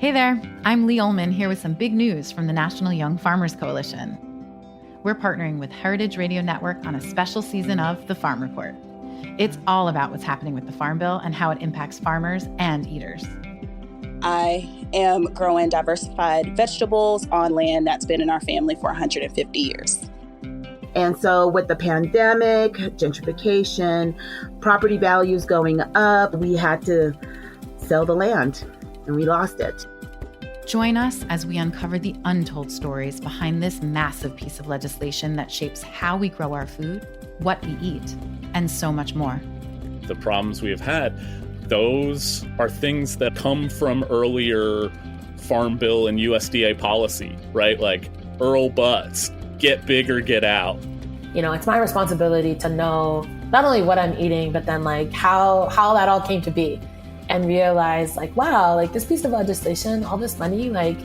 Hey there, I'm Lee Ullman here with some big news from the National Young Farmers Coalition. We're partnering with Heritage Radio Network on a special season of The Farm Report. It's all about what's happening with the Farm Bill and how it impacts farmers and eaters. I am growing diversified vegetables on land that's been in our family for 150 years. And so with the pandemic, gentrification, property values going up, we had to sell the land and we lost it. Join us as we uncover the untold stories behind this massive piece of legislation that shapes how we grow our food, what we eat, and so much more. The problems we have had, those are things that come from earlier Farm Bill and USDA policy, right? Like Earl Butts, get big or get out. You know, it's my responsibility to know not only what I'm eating, but then like how that all came to be. And realize like, wow, like this piece of legislation, all this money, like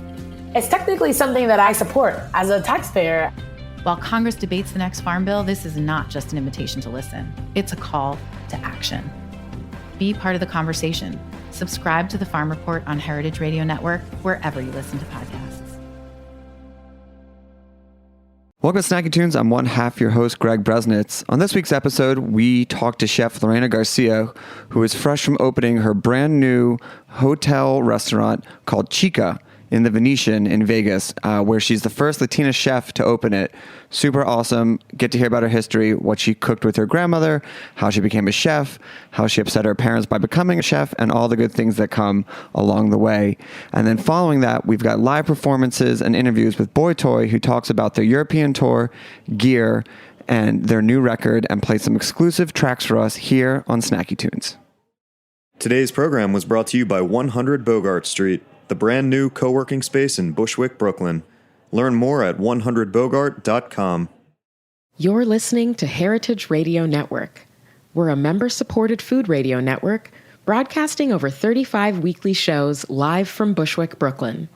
it's technically something that I support as a taxpayer. While Congress debates the next Farm Bill, this is not just an invitation to listen. It's a call to action. Be part of the conversation. Subscribe to the Farm Report on Heritage Radio Network, wherever you listen to podcasts. Welcome to Snacky Tunes. I'm one half your host, Greg Bresnitz. On this week's episode, we talked to chef Lorena Garcia, who is fresh from opening her brand new hotel restaurant called CHICA in the Venetian in Vegas, where she's the first Latina chef to open it. Super awesome. Get to hear about her history, what she cooked with her grandmother, how she became a chef, how she upset her parents by becoming a chef, and all the good things that come along the way. And then following that, we've got live performances and interviews with BOYTOY, who talks about their European tour, gear, and their new record, and plays some exclusive tracks for us here on Snacky Tunes. Today's program was brought to you by 100 Bogart Street, the brand new co-working space in Bushwick, Brooklyn. Learn more at 100bogart.com. You're listening to Heritage Radio Network. We're a member-supported food radio network broadcasting over 35 weekly shows live from Bushwick, Brooklyn.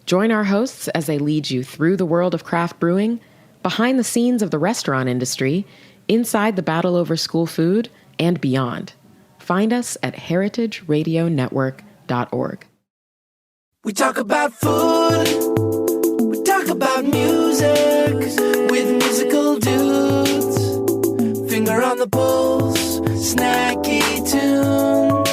Join our hosts as they lead you through the world of craft brewing, behind the scenes of the restaurant industry, inside the battle over school food, and beyond. Find us at heritageradionetwork.org. We talk about food, we talk about music, with musical dudes, finger on the pulse, snacky tunes.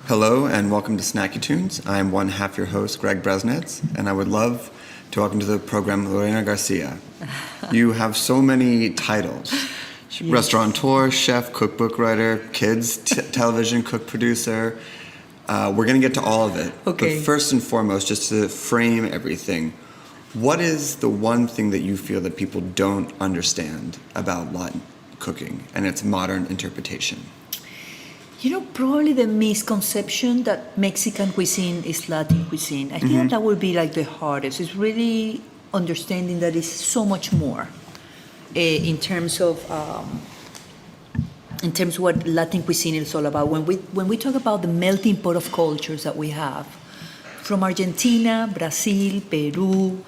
Hello and welcome to Snacky Tunes. I'm one half your host, Greg Bresnitz, and I would love to welcome to the program Lorena Garcia. You have so many titles. Yes. Restaurateur, chef, cookbook writer, kids, television cook producer. We're going to get to all of it. Okay. But first and foremost, just to frame everything, what is the one thing that you feel that people don't understand about Latin cooking and its modern interpretation? Probably the misconception that Mexican cuisine is Latin cuisine. I think that would be like the hardest. It's really understanding that it's so much more in terms of what Latin cuisine is all about. When we talk about the melting pot of cultures that we have, from Argentina, Brazil, Peru,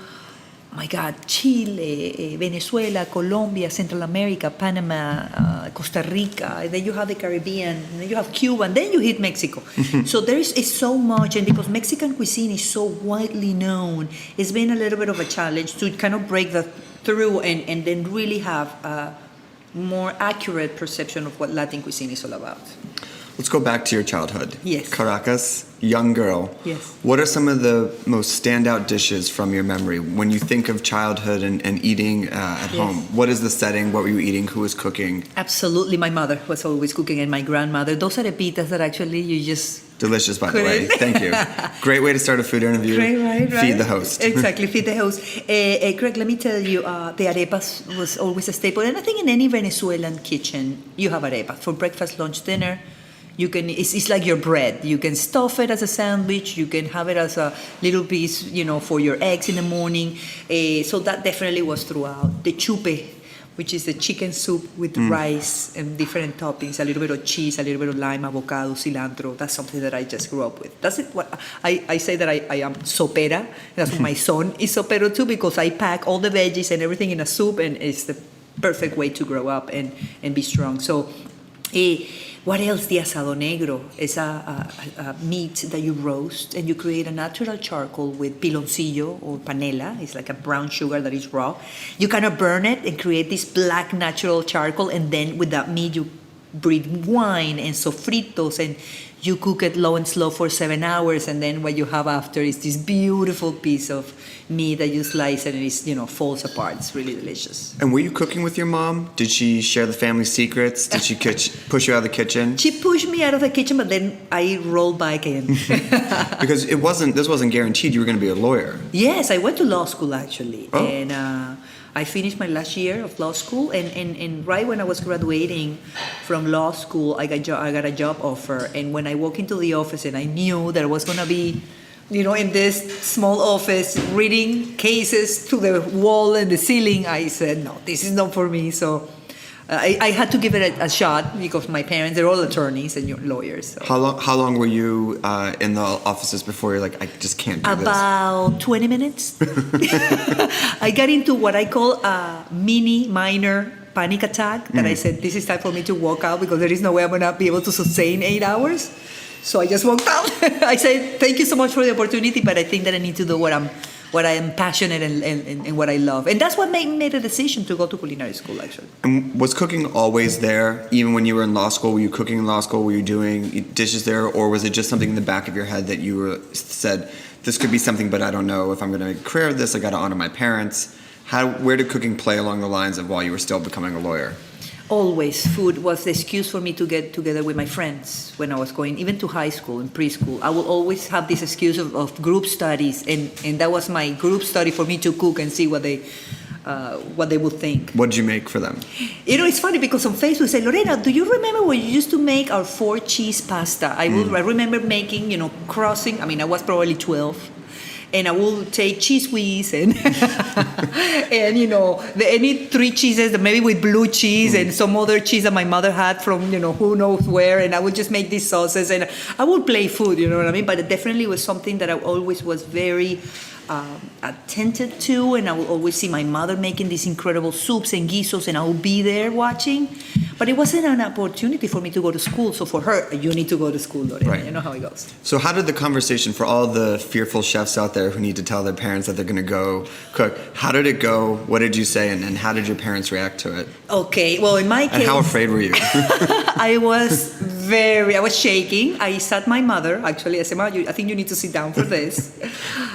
my God, Chile, Venezuela, Colombia, Central America, Panama, Costa Rica, and then you have the Caribbean, and then you have Cuba, and then you hit Mexico. So it's so much, and because Mexican cuisine is so widely known, it's been a little bit of a challenge to kind of break that through and then really have a more accurate perception of what Latin cuisine is all about. Let's go back to your childhood. Yes. Caracas, young girl. Yes. What are some of the most standout dishes from your memory when you think of childhood and eating at home? What is the setting? What were you eating? Who was cooking? Absolutely. My mother was always cooking, and my grandmother. Those arepitas that actually you just... Delicious, by the way. Thank you. Great way to start a food interview. Great, right? Feed the host. Exactly, feed the host. Greg, let me tell you, the arepas was always a staple. And I think in any Venezuelan kitchen, you have arepas for breakfast, lunch, dinner. You can. It's like your bread. You can stuff it as a sandwich. You can have it as a little piece, for your eggs in the morning. So that definitely was throughout. The chupe, which is the chicken soup with rice and different toppings, a little bit of cheese, a little bit of lime, avocado, cilantro. That's something that I just grew up with. That's it. What I say that I am sopera. That's what my son is sopero too, because I pack all the veggies and everything in a soup, and it's the perfect way to grow up and be strong. So. What else? The asado negro is a meat that you roast, and you create a natural charcoal with piloncillo or panela. It's like a brown sugar that is raw. You kind of burn it and create this black natural charcoal, and then with that meat you breathe wine and sofritos, and you cook it low and slow for 7 hours, and then what you have after is this beautiful piece of meat that you slice and it falls apart. It's really delicious. And were you cooking with your mom? Did she share the family secrets? Did she push you out of the kitchen? She pushed me out of the kitchen, but then I rolled back in. Because this wasn't guaranteed you were going to be a lawyer. Yes, I went to law school actually. Oh. And I finished my last year of law school, and right when I was graduating from law school, I got a job offer. And when I walked into the office and I knew that I was going to be, in this small office reading cases to the wall and the ceiling, I said, no, this is not for me. So I had to give it a shot because my parents, they're all attorneys and lawyers. So. How long were you in the offices before you're like, I just can't do this? About 20 minutes. I got into what I call a minor panic attack that I said, this is time for me to walk out because there is no way I'm going to be able to sustain 8 hours. So I just walked out. I said, thank you so much for the opportunity, but I think that I need to do what I am passionate and what I love. And that's what made me make a decision to go to culinary school, actually. And was cooking always there? Even when you were in law school, were you cooking in law school? Were you doing dishes there? Or was it just something in the back of your head that you said, this could be something, but I don't know if I'm going to make a career of this. I got to honor my parents. Where did cooking play along the lines of while you were still becoming a lawyer? Always food was the excuse for me to get together with my friends when I was going, even to high school and preschool. I will always have this excuse of group studies, and that was my group study for me to cook and see what they would think. What did you make for them? It's funny because on Facebook say, Lorena, do you remember when you used to make our 4-cheese pasta? I remember making, crossing. I was probably 12. And I will take cheese whiz and any 3 cheeses, maybe with blue cheese and some other cheese that my mother had from who knows where, and I would just make these sauces and I would play food, you know what I mean? But it definitely was something that I always was very attentive to, and I would always see my mother making these incredible soups and guisos, and I would be there watching. But it wasn't an opportunity for me to go to school. So for her, you need to go to school, Lorena. Right. You know how it goes. So how did the conversation, for all the fearful chefs out there who need to tell their parents that they're going to go cook, how did it go? What did you say? And how did your parents react to it? Okay. Well, in my case... And how afraid were you? I was I was shaking. I sat my mother, actually. I said, "Ma, I think you need to sit down for this."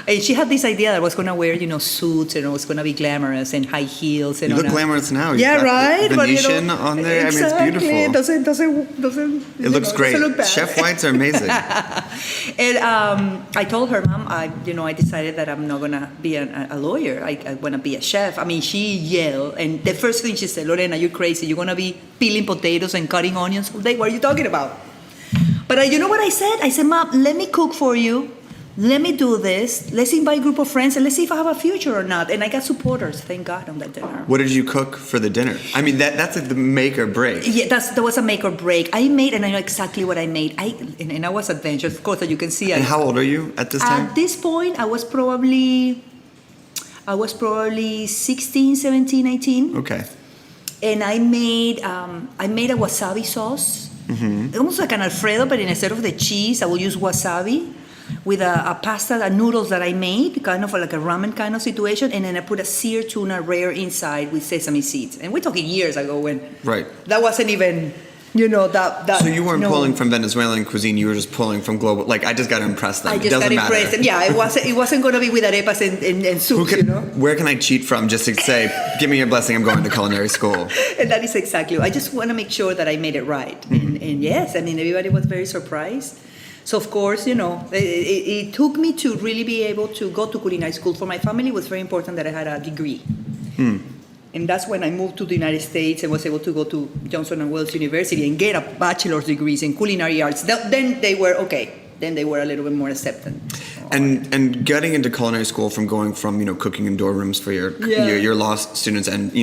And she had this idea that I was going to wear, suits and it was going to be glamorous and high heels. And you look glamorous now. You've yeah, got right. The Venetian on there. Exactly. I mean, it's beautiful. It doesn't. It looks great. Doesn't look bad. Chef whites are amazing. And I told her, Mom, I decided that I'm not going to be a lawyer. I want to be a chef. I mean, she yelled. And the first thing she said, Lorena, you're crazy. You're going to be peeling potatoes and cutting onions all day. What are you talking about? But you know what I said? I said, Mom, let me cook for you. Let me do this. Let's invite a group of friends and let's see if I have a future or not. And I got supporters, thank God, on that dinner. What did you cook for the dinner? I mean, that's like the make or break. Yeah, that was a make or break. I made, and I know exactly what I made. And I was adventurous, of course, as you can see. And how old are you at this time? At this point, I was probably 16, 17, 18. Okay. And I made a wasabi sauce. Mm-hmm. Almost like an Alfredo, but instead of the cheese, I will use wasabi with a pasta, noodles that I made, kind of like a ramen kind of situation, and then I put a seared tuna rare inside with sesame seeds. And we're talking years ago when that wasn't even, that. So you weren't pulling from Venezuelan cuisine, you were just pulling from global, like I just got to impress them. I just got to impress them. Yeah, it wasn't going to be with arepas and soups, Where can I cheat from just to say, give me your blessing, I'm going to culinary school? And that is exactly, I just want to make sure that I made it right. Mm-hmm. And yes, I mean, everybody was very surprised. So, of course, it took me to really be able to go to culinary school. For my family, it was very important that I had a degree. And that's when I moved to the United States and was able to go to Johnson & Wales University and get a bachelor's degree in culinary arts. Then they were okay. Then they were a little bit more accepting. And getting into culinary school from going from, cooking in dorm rooms for your law students and,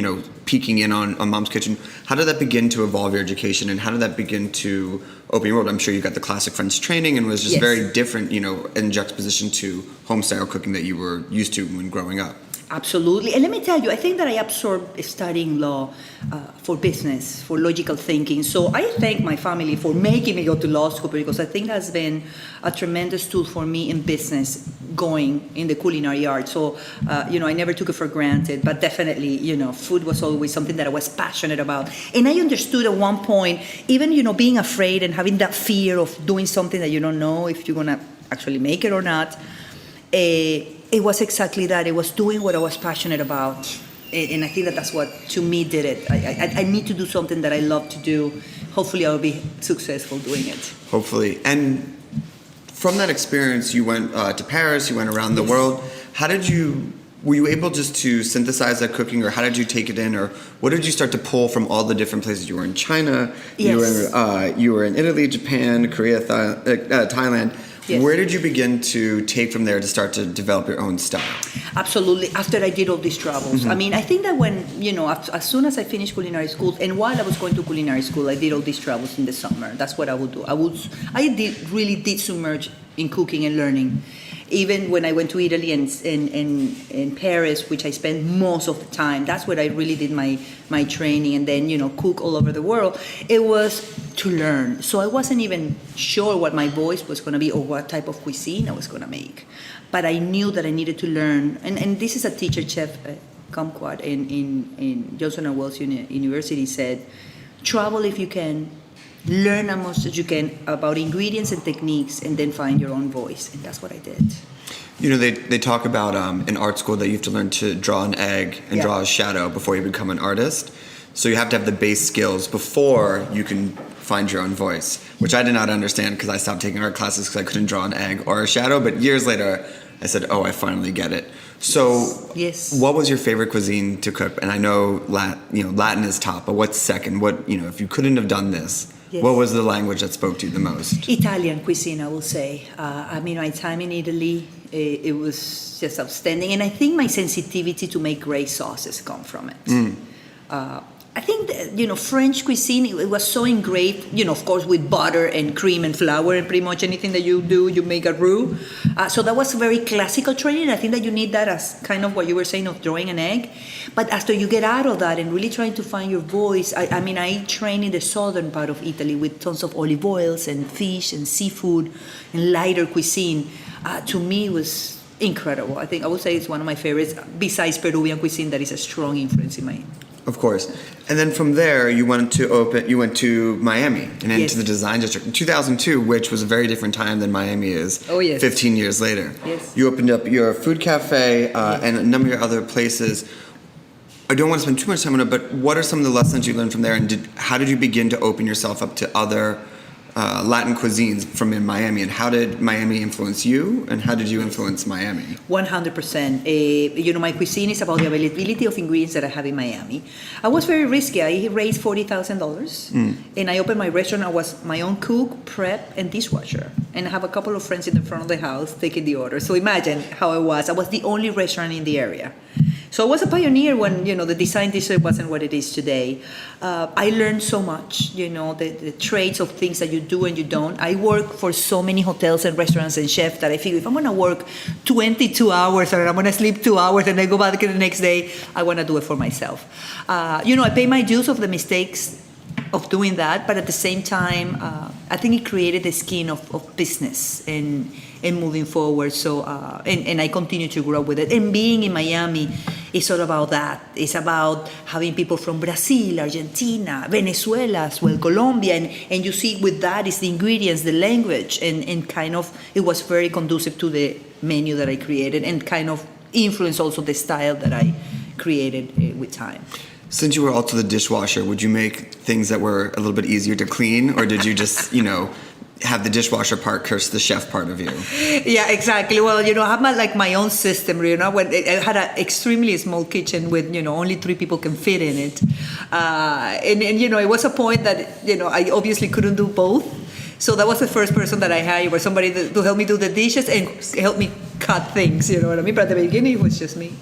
peeking in on Mom's Kitchen, how did that begin to evolve your education and how did that begin to open your world? I'm sure you got the classic French training and was just very different, in juxtaposition to home style cooking that you were used to when growing up. Absolutely. And let me tell you, I think that I absorbed studying law for business, for logical thinking. So I thank my family for making me go to law school because I think that's been a tremendous tool for me in business going in the culinary arts. So, I never took it for granted, but definitely, food was always something that I was passionate about. And I understood at one point, even, being afraid and having that fear of doing something that you don't know if you're going to actually make it or not, it was exactly that. It was doing what I was passionate about. And I think that's what, to me, did it. I need to do something that I love to do. Hopefully, I'll be successful doing it. Hopefully. And from that experience, you went to Paris, you went around the world. Were you able just to synthesize that cooking, or how did you take it in, or what did you start to pull from all the different places? You were in China, you were in Italy, Japan, Korea, Thailand. Yes. Where did you begin to take from there to start to develop your own style? Absolutely. After I did all these travels. Mm-hmm. I mean, I think that when, as soon as I finished culinary school, and while I was going to culinary school, I did all these travels in the summer. That's what I would do. I really did submerge in cooking and learning. Even when I went to Italy and Paris, which I spent most of the time, that's where I really did my training and then, cook all over the world. It was to learn. So I wasn't even sure what my voice was going to be or what type of cuisine I was going to make. But I knew that I needed to learn. And this is a teacher, Chef Kumquat, in Johnson & Wales University said, travel if you can, learn as much as you can about ingredients and techniques, and then find your own voice. And that's what I did. They talk about in art school that you have to learn to draw an egg and draw a shadow before you become an artist. So you have to have the base skills before you can find your own voice, which I did not understand because I stopped taking art classes because I couldn't draw an egg or a shadow. But years later, I said, oh, I finally get it. So yes. What was your favorite cuisine to cook? And I know Latin is top, but what's second? If you couldn't have done this, yes. What was the language that spoke to you the most? Italian cuisine, I will say. My time in Italy, it was just outstanding. And I think my sensitivity to make great sauces come from it. I think that, French cuisine, it was so engraved, of course, with butter and cream and flour and pretty much anything that you do, you make a roux. So that was very classical training. I think that you need that as kind of what you were saying of drawing an egg. But after you get out of that and really trying to find your voice, I trained in the southern part of Italy with tons of olive oils and fish and seafood and lighter cuisine. To me, it was incredible. I would say it's one of my favorites, besides Peruvian cuisine, that is a strong influence in my Of course. And then from there, you went to Miami and into Yes. the design district in 2002, which was a very different time than Miami is. Oh, yes. 15 years later. Yes. You opened up your food cafe and a number of your other places. I don't want to spend too much time on it, but what are some of the lessons you learned from there, and how did you begin to open yourself up to other Latin cuisines from in Miami, and how did Miami influence you, and how did you influence Miami? 100%. My cuisine is about the availability of ingredients that I have in Miami. I was very risky. I raised $40,000, and I opened my restaurant. I was my own cook, prep, and dishwasher. And I have a couple of friends in the front of the house taking the order. So imagine how I was. I was the only restaurant in the area. So I was a pioneer when, the design district wasn't what it is today. I learned so much, the traits of things that you do and you don't. I work for so many hotels and restaurants and chefs that I figure if I'm going to work 22 hours or I'm going to sleep 2 hours and then go back the next day, I want to do it for myself. I pay my dues of the mistakes of doing that, but at the same time, I think it created the skin of business and moving forward. So, and I continue to grow with it. And being in Miami is all about that. It's about having people from Brazil, Argentina, Venezuela as well, Colombia, and you see with that is the ingredients, the language, and kind of it was very conducive to the menu that I created, and kind of influenced also the style that I created with time. Since you were also the dishwasher, would you make things that were a little bit easier to clean, or did you just, have the dishwasher part curse the chef part of you? Yeah, exactly. Well, I have my own system. When I had an extremely small kitchen with only 3 people can fit in it, and it was a point that I obviously couldn't do both. So that was the first person that I hired, was somebody to help me do the dishes and help me cut things. You know what I mean? But at the beginning, it was just me.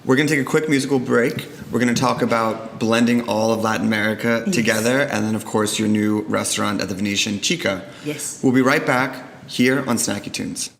We're going to take a quick musical break. We're going to talk about blending all of Latin America together, and then, of course, your new restaurant at the Venetian, CHICA. Yes. We'll be right back here on Snacky Tunes.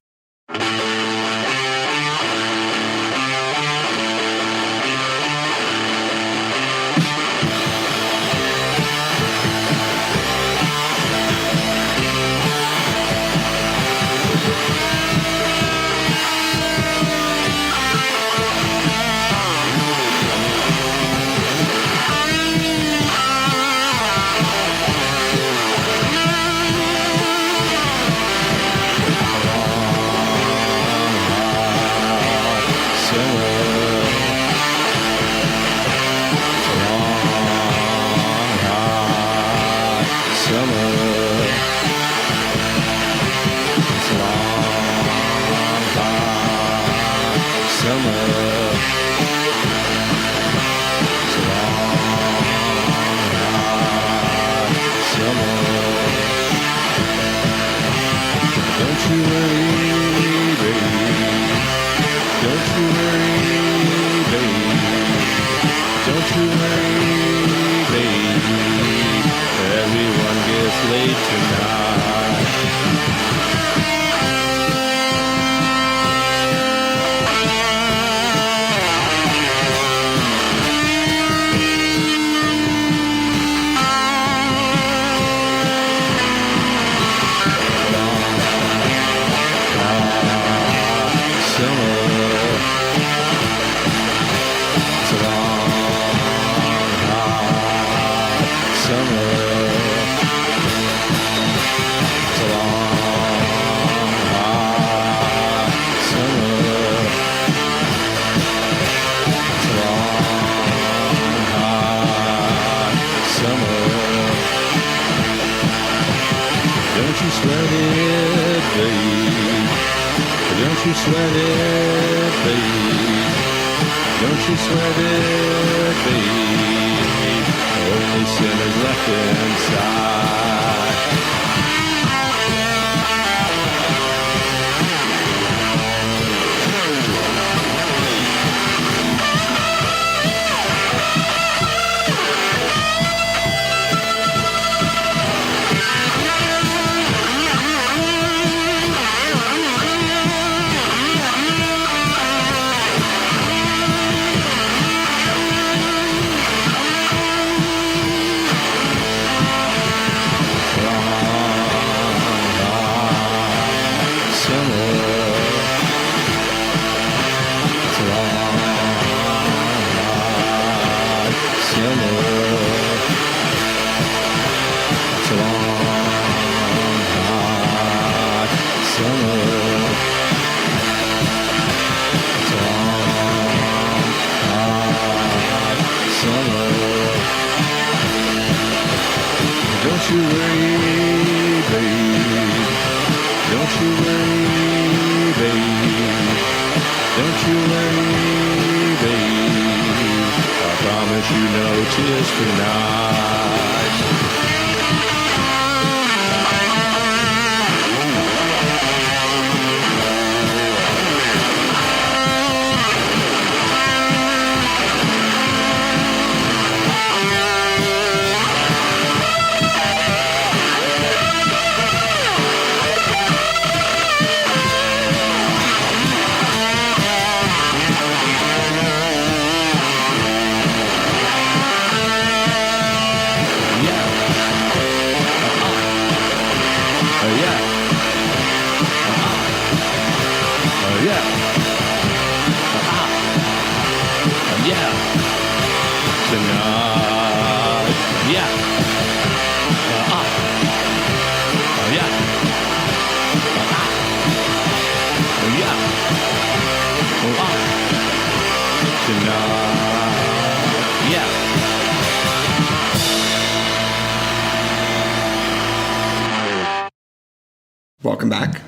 Welcome back.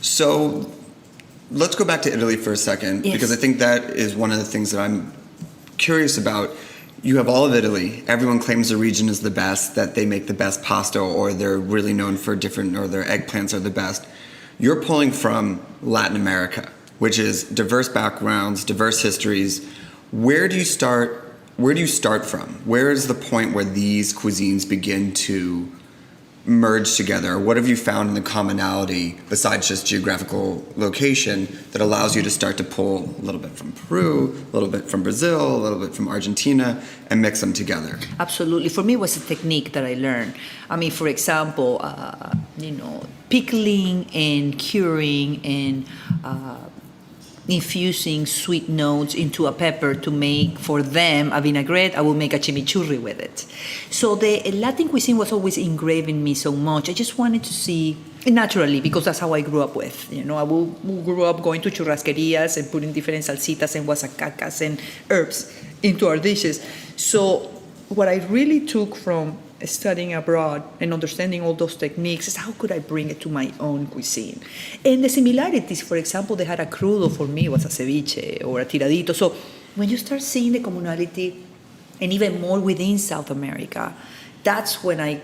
So let's go back to Italy for a second, because I think that is one of the things that I'm curious about. You have all of Italy. Everyone claims the region is the best, that they make the best pasta, or they're really known for different, or their eggplants are the best. You're pulling from Latin America, which is diverse backgrounds, diverse histories. Where do you start from? Where is the point where these cuisines begin to merge together? What have you found in the commonality, besides just geographical location, that allows you to start to pull a little bit from Peru, a little bit from Brazil, a little bit from Argentina, and mix them together? Absolutely. For me, it was a technique that I learned. I mean, for example, pickling and curing and infusing sweet notes into a pepper to make for them a vinaigrette. I will make a chimichurri with it. So the Latin cuisine was always engraved in me so much. I just wanted to see naturally, because that's how I grew up with. I grew up going to churrasquerias and putting different salsitas and guasacacas and herbs into our dishes. So what I really took from studying abroad and understanding all those techniques is how could I bring it to my own cuisine. And the similarities, for example, they had a crudo for me was a ceviche or a tiradito. So when you start seeing the commonality, and even more within South America, that's when I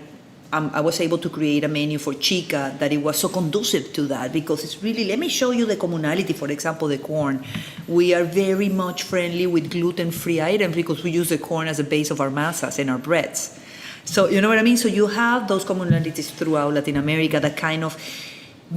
was able to create a menu for CHICA that it was so conducive to that, because it's really, let me show you the commonality. For example, the corn. We are very much friendly with gluten-free items because we use the corn as a base of our masas and our breads. So you know what I mean? So you have those commonalities throughout Latin America that kind of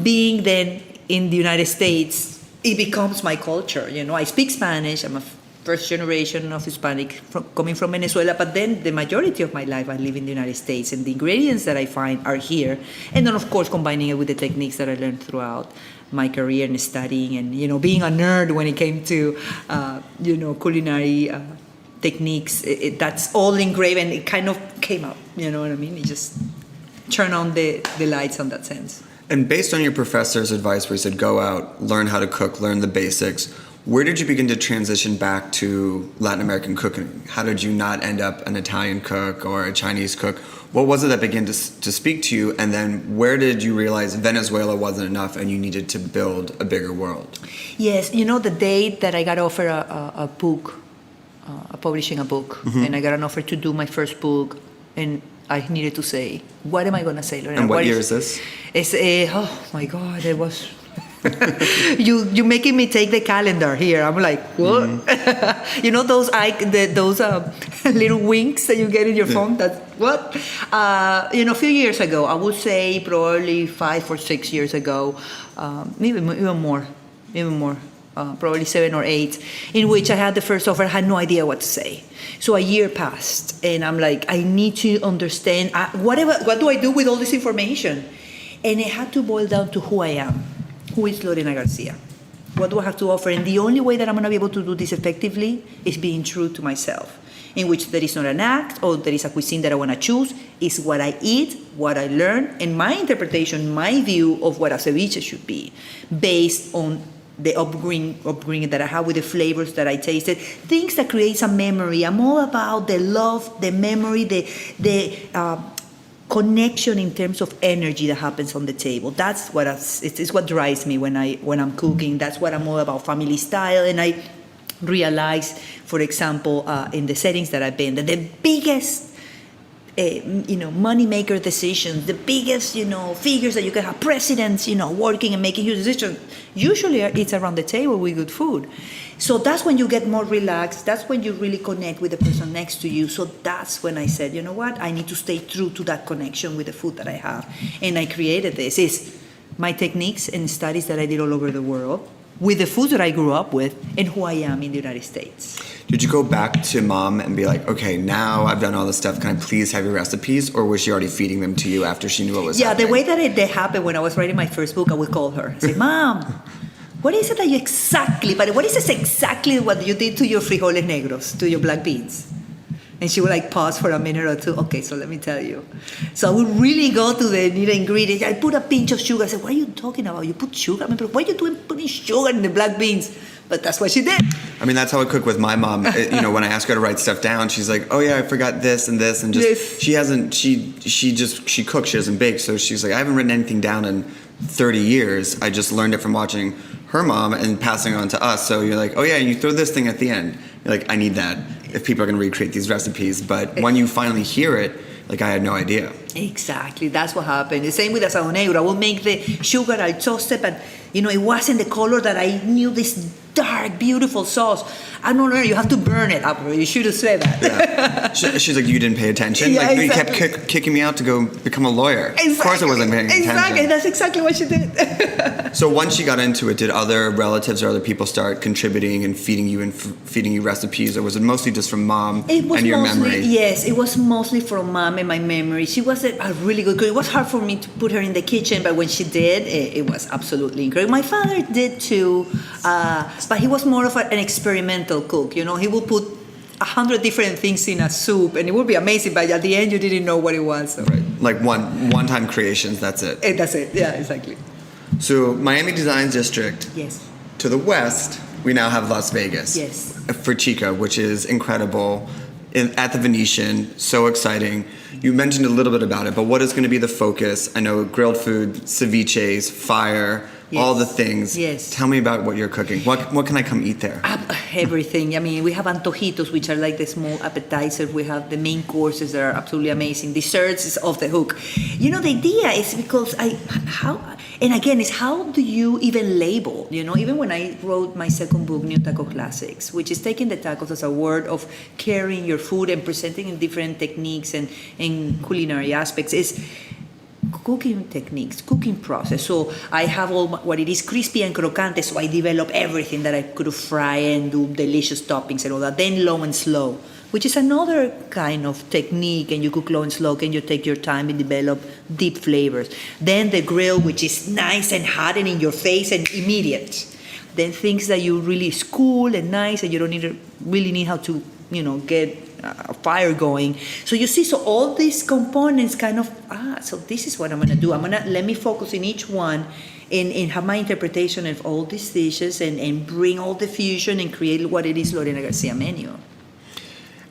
being then in the United States, it becomes my culture. I speak Spanish. I'm a first generation of Hispanic coming from Venezuela, but then the majority of my life I live in the United States, and the ingredients that I find are here. And then, of course, combining it with the techniques that I learned throughout my career and studying and, being a nerd when it came to, culinary techniques. That's all engraved, and it kind of came up, you know what I mean? It just turned on the lights on that sense. And based on your professor's advice where he said, go out, learn how to cook, learn the basics, where did you begin to transition back to Latin American cooking? How did you not end up an Italian cook or a Chinese cook? What was it that began to speak to you? And then where did you realize Venezuela wasn't enough and you needed to build a bigger world? Yes, the day that I got offered a book, publishing a book, and I got an offer to do my first book, and I needed to say, what am I going to say, Lorena? And what year is this? It's oh my God, it was... you making me take the calendar here. I'm like, what? Those little winks that you get in your phone? That's what? A few years ago, I would say probably 5 or 6 years ago, even more, probably 7 or 8, in which I had the first offer. I had no idea what to say. So a year passed, and I'm like, I need to understand what do I do with all this information? And it had to boil down to who I am. Who is Lorena Garcia? What do I have to offer? And the only way that I'm going to be able to do this effectively is being true to myself, in which there is not an act or there is a cuisine that I want to choose. It's what I eat, what I learn, and my interpretation, my view of what a ceviche should be, based on the upbringing that I have with the flavors that I tasted, things that creates a memory. I'm all about the love, the memory, the connection in terms of energy that happens on the table. That's what it's what drives me when I'm cooking. That's what I'm all about, family style. And I realized, for example, in the settings that I've been, that the biggest money maker decisions, the biggest, figures that you can have, presidents, working and making huge decisions, usually it's around the table with good food. So that's when you get more relaxed. That's when you really connect with the person next to you. So that's when I said, you know what, I need to stay true to that connection with the food that I have. And I created this. It's my techniques and studies that I did all over the world with the food that I grew up with and who I am in the United States. Did you go back to mom and be like, okay, now I've done all this stuff, can I please have your recipes? Or was she already feeding them to you after she knew what was happening? The way that it happened when I was writing my first book, I would call her and say, Mom, what is it that you exactly what you did to your frijoles negros, to your black beans? And she would pause for a minute or two. Okay, so let me tell you. So I would really go to the ingredients. I put a pinch of sugar. I said, what are you talking about? You put sugar? Why are you putting sugar in the black beans? But that's what she did. I mean, that's how I cook with my mom. When I ask her to write stuff down, she's like, oh yeah, I forgot this and this. And just, she cooks, she doesn't bake. So she's like, I haven't written anything down in 30 years. I just learned it from watching her mom and passing it on to us. So you're like, oh yeah, and you throw this thing at the end. You're like, I need that if people are going to recreate these recipes. But when you finally hear it, I had no idea. Exactly, that's what happened. The same with asado negro. I will make the sugar, I'll toast it, but it wasn't the color that I knew, this dark, beautiful sauce. I don't know, you have to burn it up. You should have said that. Yeah. She's like, you didn't pay attention? Yeah, exactly. You kept kicking me out to go become a lawyer. Exactly. Of course I wasn't paying attention. Exactly, that's exactly what she did. So once she got into it, did other relatives or other people start contributing and feeding you recipes, or was it mostly just from mom and your memory? Yes, it was mostly from mom and my memory. She was a really good cook. It was hard for me to put her in the kitchen, but when she did, it was absolutely incredible. My father did too, but he was more of an experimental cook. He would put 100 different things in a soup, and it would be amazing, but at the end, you didn't know what it was. So. Right, like one-time creations, that's it. And that's it, yeah, exactly. So Miami Design District. Yes. To the west, we now have Las Vegas. Yes. For CHICA, which is incredible. At the Venetian, so exciting. You mentioned a little bit about it, but what is going to be the focus? I know grilled food, ceviches, fire, all the things. Yes. Tell me about what you're cooking. What can I come eat there? Everything. I mean, we have antojitos, which are like the small appetizers. We have the main courses that are absolutely amazing. Desserts is off the hook. The idea is because how do you even label? Even when I wrote my second book, New Taco Classics, which is taking the tacos as a word of carrying your food and presenting in different techniques and culinary aspects, is cooking techniques, cooking process. So I have all what it is crispy and crocante, so I develop everything that I could fry and do delicious toppings and all that. Then low and slow, which is another kind of technique, and you cook low and slow, and you take your time and develop deep flavors. Then the grill, which is nice and hot and in your face and immediate. Then things that you really is cool and nice, and you don't really need how to, get a fire going. So you see, so all these components kind of, so this is what I'm going to do. Let me focus in each one and have my interpretation of all these dishes and bring all the fusion and create what it is Lorena Garcia menu.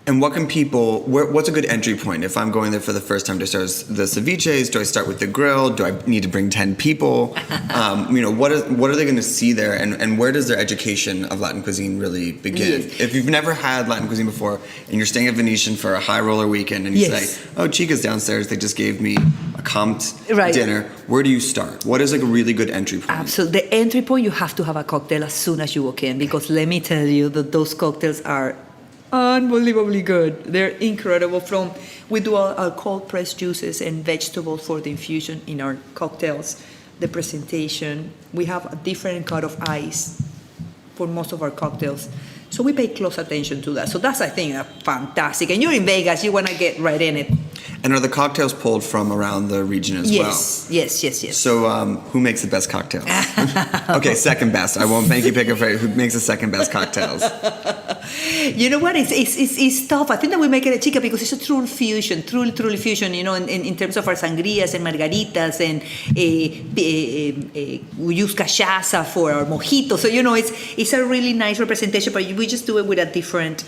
And what's a good entry point? If I'm going there for the first time to start the ceviches, do I start with the grill? Do I need to bring 10 people? What are they going to see there? And where does their education of Latin cuisine really begin? Yes. If you've never had Latin cuisine before and you're staying at Venetian for a high roller weekend and you say, oh, Chica's downstairs, they just gave me a comped dinner. Where do you start? What is a really good entry point? Absolutely. The entry point, you have to have a cocktail as soon as you walk in, because let me tell you that those cocktails are unbelievably good. They're incredible. We do our cold pressed juices and vegetables for the infusion in our cocktails. The presentation, we have a different cut of ice for most of our cocktails. So we pay close attention to that. So that's, I think, fantastic. And you're in Vegas, you want to get right in it. And are the cocktails pulled from around the region as well? Yes. So who makes the best cocktails? Okay, second best. I won't make you pick a favorite. Who makes the second best cocktails? You know what? It's tough. I think that we make it at CHICA because it's a true fusion, truly fusion, in terms of our sangrias and margaritas, and we use cachaça for our mojitos. So, it's a really nice representation, but we just do it with a different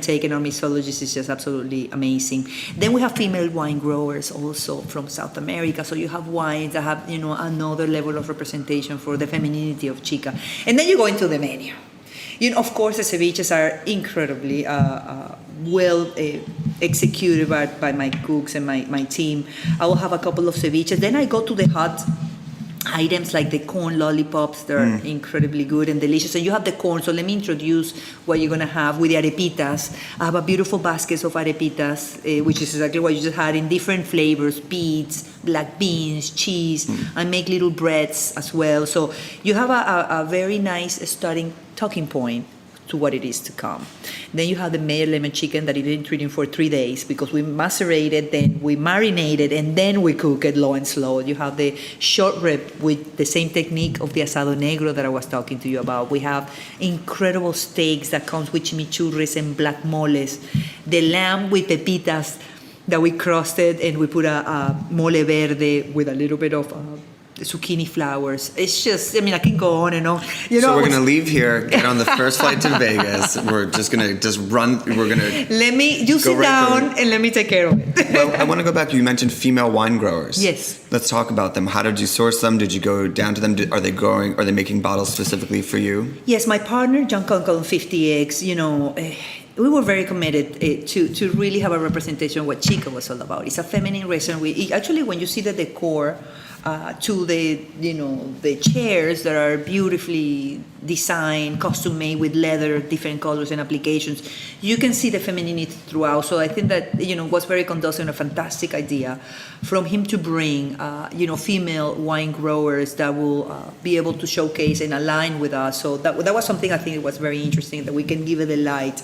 take, and our mixologist is just absolutely amazing. Then we have female wine growers also from South America. So you have wines that have, another level of representation for the femininity of CHICA. And then you go into the menu. Of course, the ceviches are incredibly well executed by my cooks and my team. I will have a couple of ceviches. Then I go to the hot items like the corn lollipops. They're incredibly good and delicious. So you have the corn. So let me introduce what you're going to have with the arepitas. I have a beautiful basket of arepitas, which is exactly what you just had, in different flavors: beets, black beans, cheese. I make little breads as well. So you have a very nice starting talking point to what it is to come. Then you have the mayo lemon chicken that I didn't treat in for 3 days because we macerated, then we marinated, and then we cook it low and slow. You have the short rib with the same technique of the asado negro that I was talking to you about. We have incredible steaks that comes with chimichurris and black moles. The lamb with pepitas that we crusted, and we put a mole verde with a little bit of zucchini flowers. It's just, I can go on and on. So we're going to leave here, get on the first flight to Vegas. We're just going to run. We're going to sit down and let me take care of it. Well, I want to go back. You mentioned female wine growers. Yes. Let's talk about them. How did you source them? Did you go down to them? Are they making bottles specifically for you? Yes, my partner, John Kunkel and 50X, we were very committed to really have a representation of what CHICA was all about. It's a feminine restaurant. Actually, when you see the decor, to the chairs that are beautifully designed, custom made with leather, different colors and applications, you can see the femininity throughout. So I think that was very conducive and a fantastic idea from him to bring female wine growers that will be able to showcase and align with us. So that was something I think it was very interesting, that we can give it a light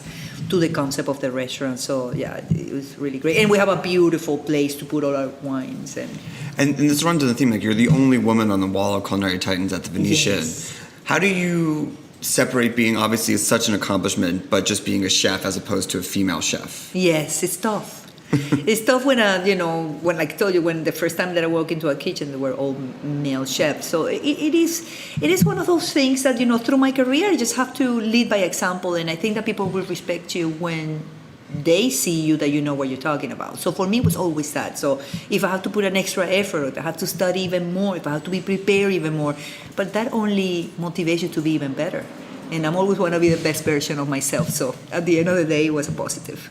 to the concept of the restaurant. So yeah, it was really great, and we have a beautiful place to put all our wines. And this runs to the theme, like, you're the only woman on the wall of Culinary Titans at the Venetian. Yes. How do you separate being, obviously it's such an accomplishment, but just being a chef as opposed to a female chef? Yes, it's tough. It's tough when when, like I told you, when the first time that I walk into a kitchen, there were all male chefs. So it is one of those things that, through my career, I just have to lead by example. And I think that people will respect you when they see you, that you know what you're talking about. So for me, it was always that. So if I have to put an extra effort, if I have to study even more, if I have to be prepared even more, but that only motivates you to be even better. And I'm always want to be the best version of myself. So at the end of the day, it was a positive.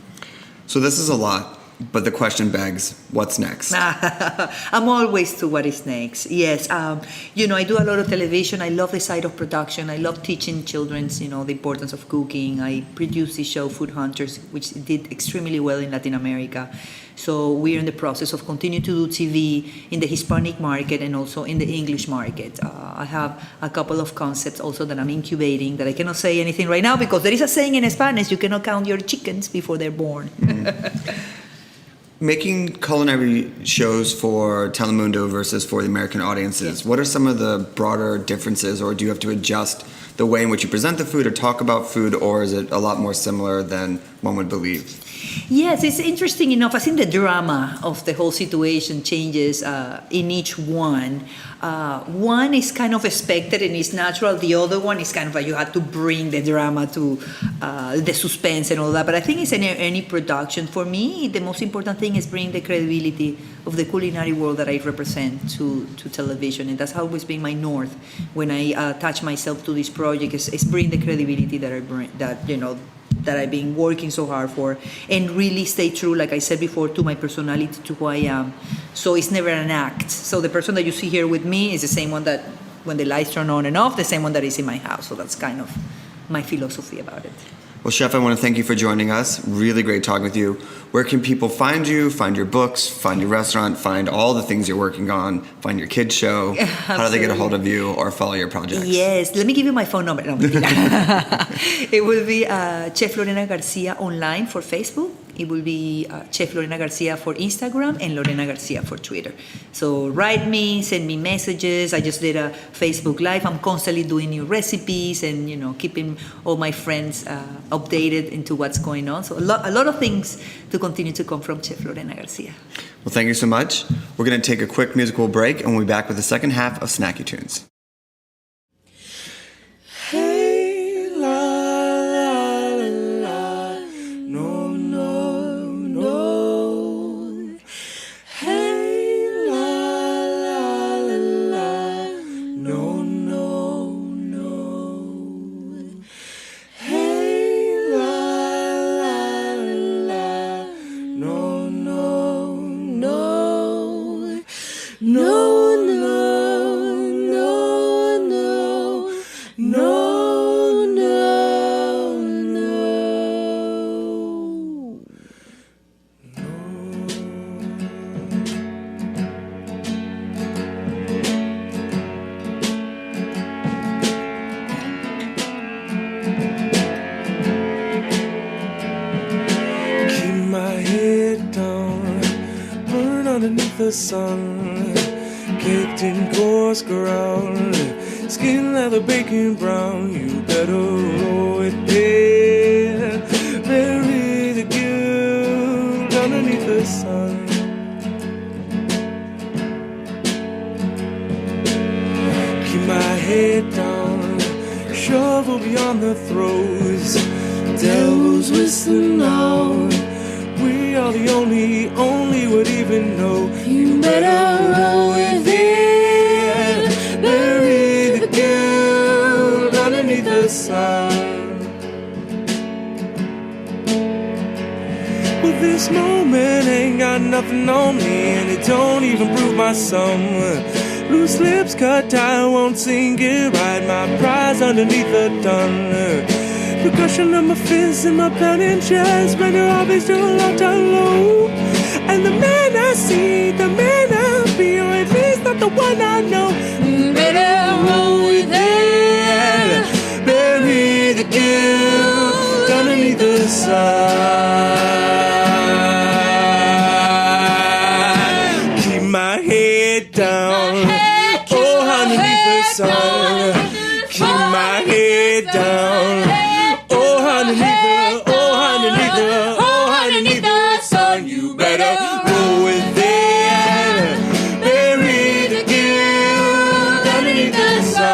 So this is a lot, but the question begs, what's next? I'm always to what is next. Yes. I do a lot of television. I love the side of production. I love teaching children, the importance of cooking. I produced the show Food Hunters, which did extremely well in Latin America. So we're in the process of continuing to do TV in the Hispanic market and also in the English market. I have a couple of concepts also that I'm incubating that I cannot say anything right now, because there is a saying in Spanish, you cannot count your chickens before they're born. Making culinary shows for Telemundo versus for the American audiences, what are some of the broader differences, or do you have to adjust the way in which you present the food or talk about food, or is it a lot more similar than one would believe? Yes, it's interesting enough. I think the drama of the whole situation changes in each one. One is kind of expected and is natural. The other one is kind of like you have to bring the drama to the suspense and all that. But I think it's in any production. For me, the most important thing is bringing the credibility of the culinary world that I represent to television. And that's always been my north when I attach myself to this project, is bring the credibility that I bring, that I've been working so hard for, and really stay true, like I said before, to my personality, to who I am. So it's never an act. So the person that you see here with me is the same one that, when the lights turn on and off, the same one that is in my house. So that's kind of my philosophy about it. Well, Chef, I want to thank you for joining us. Really great talking with you. Where can people find you, find your books, find your restaurant, find all the things you're working on, find your kids' show? How do they get a hold of you or follow your projects? Yes, let me give you my phone number. No, it will be Chef Lorena Garcia online for Facebook. It will be Chef Lorena Garcia for Instagram and Lorena Garcia for Twitter. So write me, send me messages. I just did a Facebook Live. I'm constantly doing new recipes and, keeping all my friends updated into what's going on. So a lot of things to continue to come from Chef Lorena Garcia. Well, thank you so much. We're going to take a quick musical break, and we'll be back with the second half of Snacky Tunes. Hey, la, la, la, no, no, no. Hey, la, la, la, no, no, no. the sun. Caked in coarse ground, skin leather bacon brown. You better roll with it. Bury the guilt underneath the sun. Keep my head down, shovel beyond the throes. Devil's whistling now. We are the only would even know. You better roll with it. Bury the guilt underneath the sun. Well, this moment ain't got nothing on me, and it don't even prove my sum. Loose lips cut tight, won't sing it right. My pride's underneath the dun. Percussion of my fists and my pounding chest, but they're always too long down low. And the man I see, the man I feel, at least not the one I know. Better roll with it. Bury the guilt underneath the sun. Keep my head down, underneath the sun. Keep my head down. Underneath the sun, you better roll with it. Bury the guilt underneath the sun.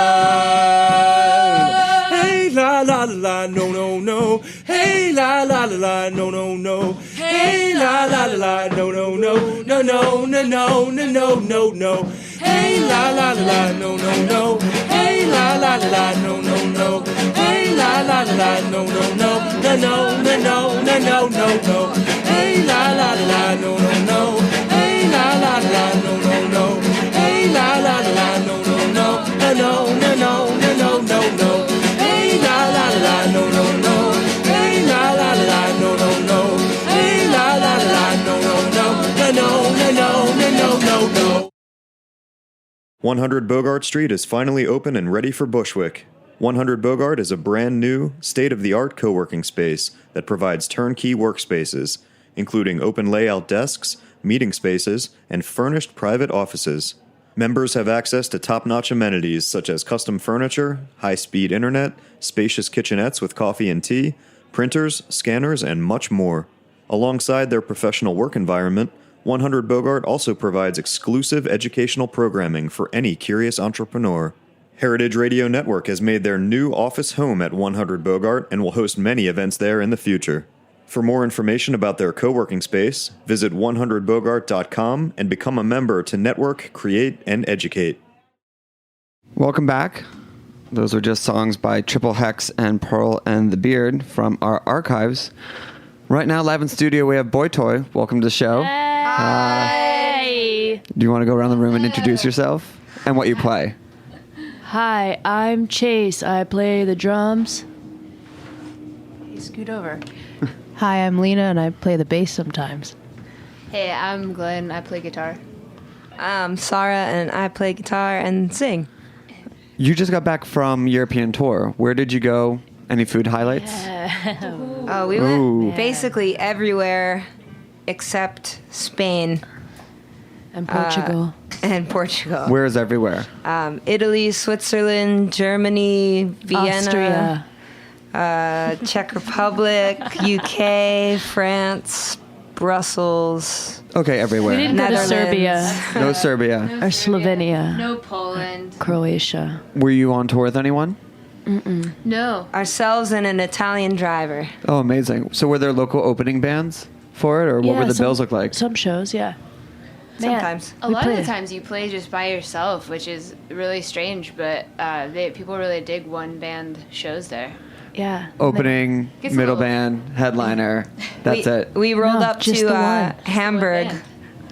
Hey la la la la, no no no. Hey la la la la, no no no. Hey la la la la, no no no. No no no no no no no. Hey la la la la, no no no. Hey la la la la, no no no. Hey la la la la, no no no. No no no no no no no. Hey la la la la, no no no. Hey la la la la, no no no. Hey la la la la, no no no. No no no no no no no. Hey la la la la, no no no. Hey la la la la, no no no. Hey la la la la, no no no. No no no no no no. 100 Bogart Street is finally open and ready for Bushwick. 100 Bogart is a brand new, state-of-the-art co-working space that provides turnkey workspaces, including open layout desks, meeting spaces, and furnished private offices. Members have access to top-notch amenities such as custom furniture, high-speed internet, spacious kitchenettes with coffee and tea, printers, scanners, and much more. Alongside their professional work environment, 100 Bogart also provides exclusive educational programming for any curious entrepreneur. Heritage Radio Network has made their new office home at 100 Bogart and will host many events there in the future. For more information about their co-working space, visit 100bogart.com and become a member to network, create, and educate. Welcome back. Those are just songs by Triple Hex and Pearl and the Beard from our archives. Right now, live in studio, we have BOYTOY. Welcome to the show. Hi. Do you want to go around the room and introduce yourself and what you play? Hi, I'm Chase. I play the drums. Hey, scoot over. Hi, I'm Lena, and I play the bass sometimes. Hey, I'm Glenn. I play guitar. I'm Sarah, and I play guitar and sing. You just got back from European tour. Where did you go? Any food highlights? Oh, we went basically everywhere except Spain. And Portugal. Where is everywhere? Italy, Switzerland, Germany, Vienna, Austria, Czech Republic, UK, France, Brussels. Okay, everywhere. We didn't go to Serbia. No Serbia. Or Slovenia. No Poland. Croatia. Were you on tour with anyone? Mm-mm. No. Ourselves and an Italian driver. Oh, amazing. So were there local opening bands for it, or what were the bills look like? Some shows, yeah. Sometimes. A lot of the times you play just by yourself, which is really strange, but people really dig one band shows there. Yeah. Opening, middle band, headliner. That's it. We rolled up to Hamburg.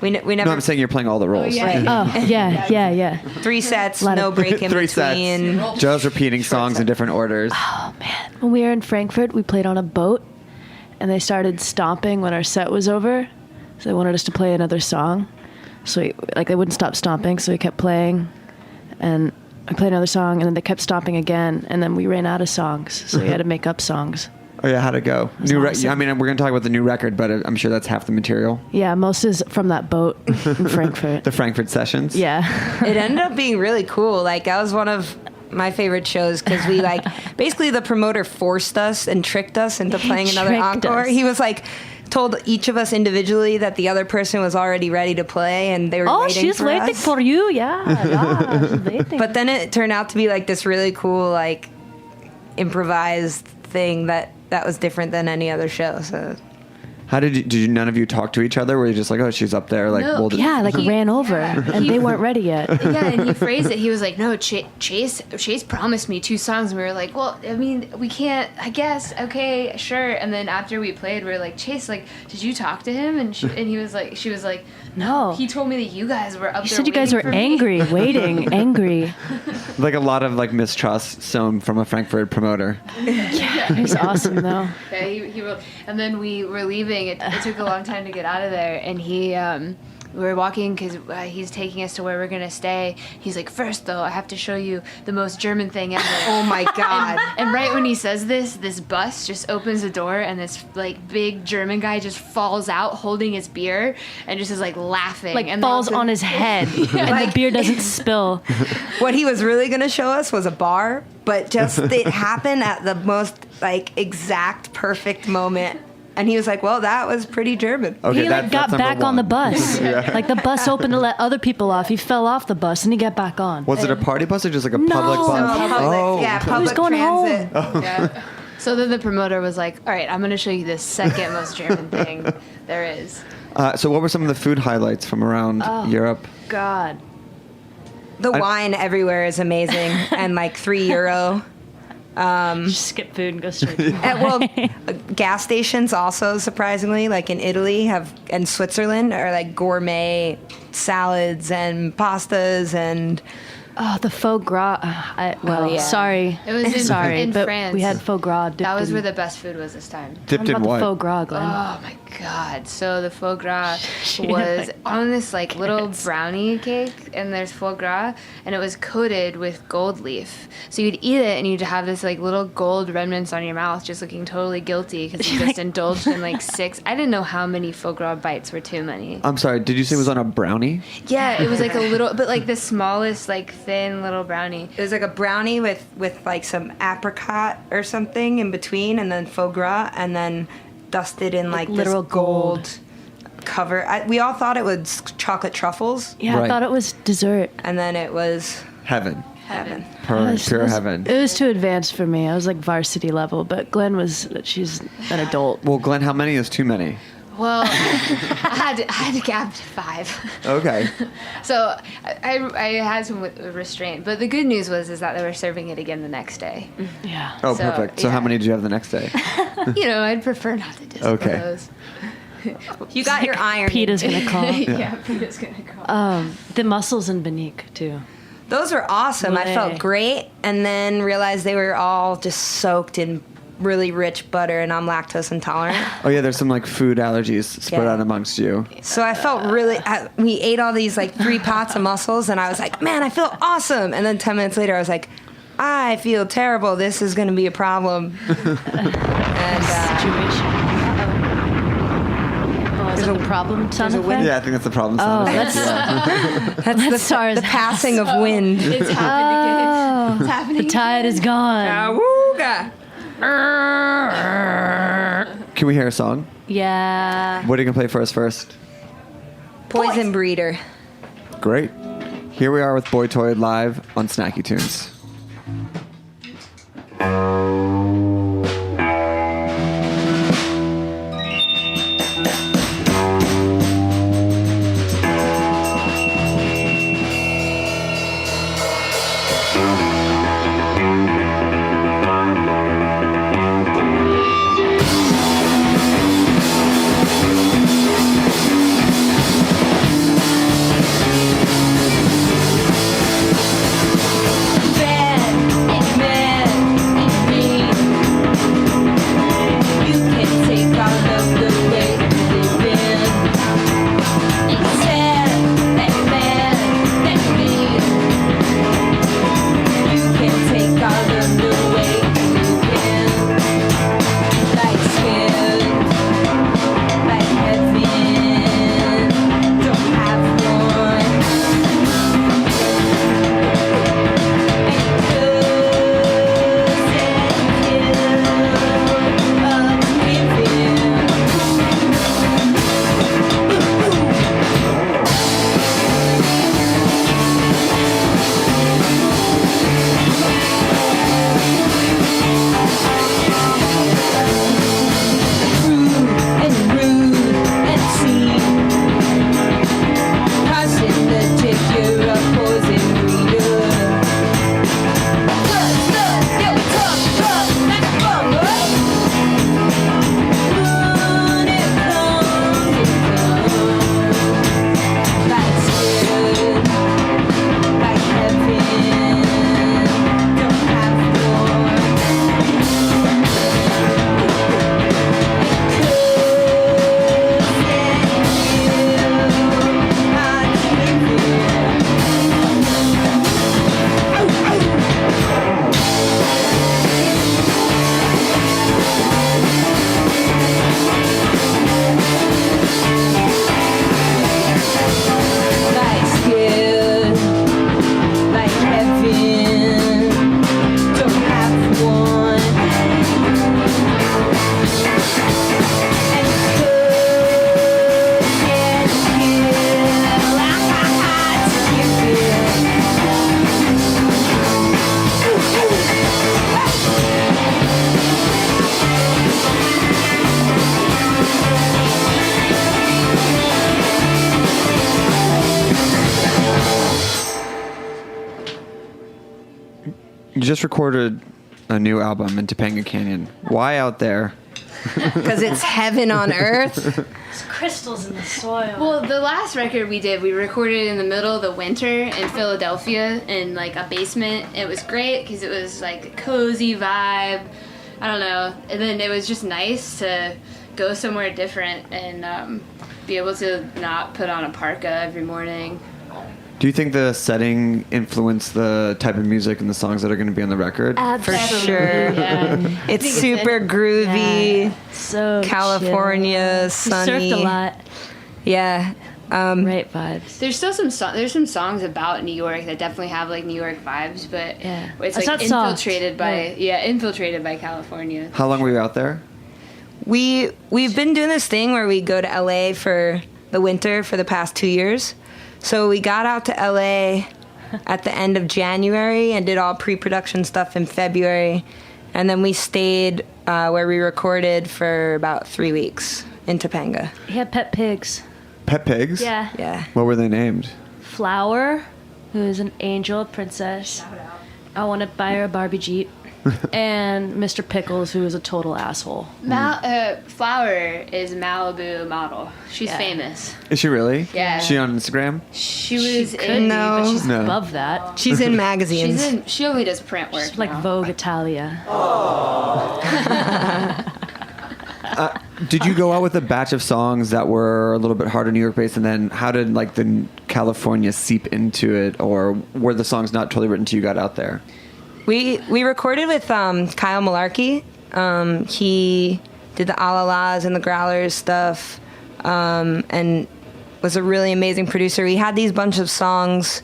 We never. No, I'm saying you're playing all the roles. Yeah. 3 sets, no break in 3 between. sets. Joe's repeating songs in different orders. Oh, man. When we were in Frankfurt, we played on a boat, and they started stomping when our set was over. So they wanted us to play another song. So they wouldn't stop stomping, so we kept playing. And I played another song, and then they kept stomping again, and then we ran out of songs, so we had to make up songs. Oh yeah, how'd it go? Awesome. I mean, we're gonna talk about the new record, but I'm sure that's half the material. Yeah, most is from that boat in Frankfurt. The Frankfurt sessions. Yeah. It ended up being really cool. Like, that was one of my favorite shows because we basically the promoter forced us and tricked us into playing another encore. He was told each of us individually that the other person was already ready to play and they were waiting she's for waiting us. for you. Yeah, she's waiting. But then it turned out to be this really cool improvised thing that was different than any other show. So How did none of you talk to each other? Were you just like, oh, she's up there, No. ran over, and they weren't ready yet. Yeah, and he phrased it. He was like, "No, Chase promised me 2 songs." And we were like, "Well, I mean, we can't. I guess. Okay, sure." And then after we played, we were like, "Chase, did you talk to him?" And he was like, "She was like, no. He told me that you guys were up there. You said you guys were angry, waiting, angry." Like a lot of mistrust sown from a Frankfurt promoter. Yeah, it was awesome though. Yeah, he wrote, and then we were leaving. It took a long time to get out of there, and we were walking because he's taking us to where we're gonna stay. He's like, "First though, I have to show you the most German thing ever." Oh my god! And right when he says this bus just opens the door, and this big German guy just falls out holding his beer and just is laughing, and falls on his head, and the beer doesn't spill. What he was really gonna show us was a bar, but just it happened at the most exact perfect moment. And he was like, "Well, that was pretty German." Okay, he that's got back on the bus. Yeah. The bus opened to let other people off. He fell off the bus and he got back on. Was it a party bus or just a public bus? Public, yeah, public he was going transit. home. Yeah. So then the promoter was like, "All right, I'm going to show you the second most German thing there is." So what were some of the food highlights from around Europe? God. The wine everywhere is amazing, and €3. Just skip food and go straight to Gas stations also, surprisingly, in Italy and Switzerland, are gourmet salads and pastas and... Oh, the faux gras. Sorry. It was in but France. we had faux gras. That was where the best food was this time. Dipped in what? The faux gras, Glenn? Oh my god! So the faux gras was on this little brownie cake, and there's faux gras, and it was coated with gold leaf. So you'd eat it, and you'd have this little gold remnants on your mouth, just looking totally guilty because you just indulged in 6. I didn't know how many faux gras bites were too many. I'm sorry. Did you say it was on a brownie? Yeah, it was a little, but the smallest thin little brownie. It was a brownie with some apricot or something in between, and then faux gras, and then dusted in literal this gold cover. We all thought it was chocolate truffles. Yeah, I thought it was dessert. And then it was heaven. Pure heaven. It was too advanced for me. I was varsity level, but Glenn she's an adult. Well, Glenn, how many is too many? Well, I had to cap to 5. Okay. So I had some restraint, but the good news is that they were serving it again the next day. Yeah. Oh, perfect. So how many did you have the next day? I'd prefer not to disclose. Okay. You got your iron. Peter's gonna call. Yeah, Peter's gonna call. The mussels in Benique too. Those were awesome. I felt great, and then realized they were all just soaked in really rich butter, and I'm lactose intolerant. Oh yeah, there's some food allergies spread out amongst you. So I felt really. We ate all these 3 pots of mussels, and I was like, "Man, I feel awesome!" And then 10 minutes later, I was like, "I feel terrible. This is going to be a problem." And situation. Is it the problem sound effect? Yeah, I think that's the problem sound effect. that's the passing of wind. It's happening. It's happening. The tide is gone. Awooga. Can we hear a song? Yeah. What are you gonna play for us first? Poison Breeder. Great. Here we are with BOYTOY live on Snacky Tunes. Bad You just recorded a new album in Topanga Canyon. Why out there? Because it's heaven on earth. There's crystals in the soil. Well, the last record we did, we recorded in the middle of the winter in Philadelphia in like a basement. It was great because it was like a cozy vibe. I don't know. And then it was just nice to go somewhere different and be able to not put on a parka every morning. Do you think the setting influenced the type of music and the songs that are going to be on the record? Absolutely. For sure. Yeah. It's super groovy. Yeah. So California, chill. sunny. We surfed a lot. Yeah. Great vibes. There's still some songs about New York that definitely have like New York vibes, but Yeah. it's It's like not soft. infiltrated by infiltrated by California. How long were you out there? We've been doing this thing where we go to LA for the winter for the past 2 years. So we got out to LA at the end of January and did all pre-production stuff in February. And then we stayed where we recorded for about 3 weeks in Topanga. He had pet pigs. Pet pigs? Yeah. Yeah. What were they named? Flower, who is an angel princess. I want to buy her a Barbie Jeep. And Mr. Pickles, who is a total asshole. Flower is a Malibu model. She's famous. Is she really? Yeah. Is she on Instagram? She was Could in be, but she's No. above that. She's in magazines. She only does print work. She's like now. Vogue Italia. Did you go out with a batch of songs that were a little bit harder New York based, and then how did like the California seep into it, or were the songs not totally written till you got out there? We recorded with Kyle Malarkey. He did the Alalas and the Growlers stuff, and was a really amazing producer. We had these bunch of songs